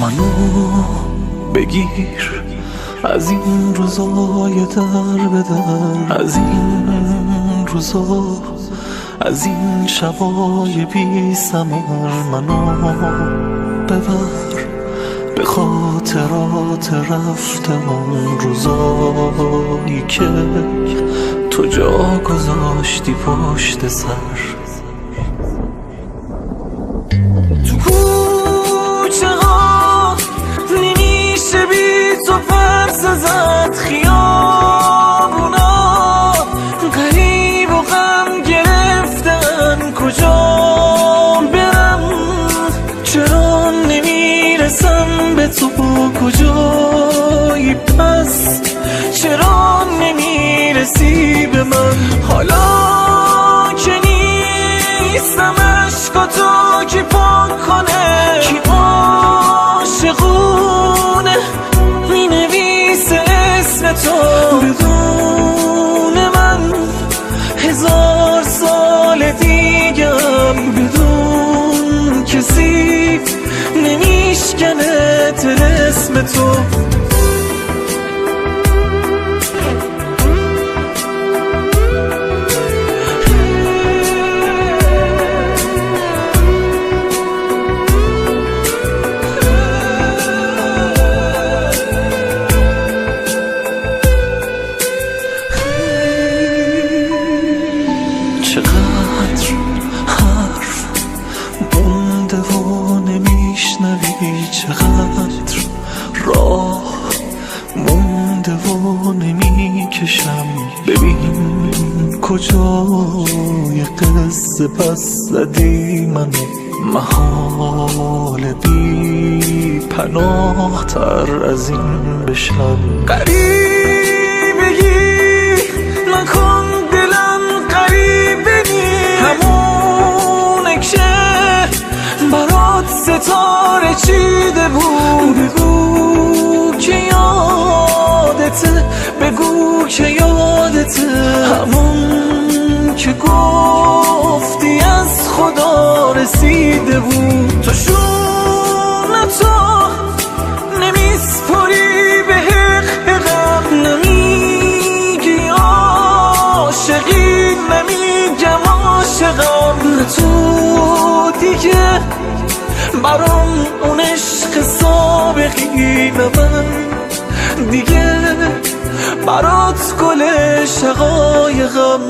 منو بگیر از این روزای در به در، از این روزا، از این شبای بی ثمر. منو ببر به خاطرات رفته اون روزایی که تو جا گذاشتی پشت سر. تو کوچه ها نمیشه بی تو پرس زد، خیابونا غریب و غم گرفتن، کجا برم؟ چرا نمیرسم به تو؟ کجایی پس؟ چرا نمیرسی به من؟ حالا که نیستم عشقاتو کی پاک کنه؟ کی عاشقونه مینویسه اسم تو بدون من؟ 1000 سال دیگم بدون کسی نمیشکنه طلسم تو. چقدر حرف مونده و نمیشنوی، چقدر راه مونده و نمیکشم. ببین کجای قصه پس زدی منو، محال بی پناه تر از این بشم. قریبگی نکن دلم، قریبگی همونه که برات ستاره چیده بود. بگو که یادته، بگو که یادته، همون که گفتی از خدا رسیده بود. تو شونه تو نمیسپری به حقم، نمیگی عاشقی، نمیگم عاشقم. نه تو دیگه برام اون عشق سابقی، نه من دیگه برات گل شقایقم.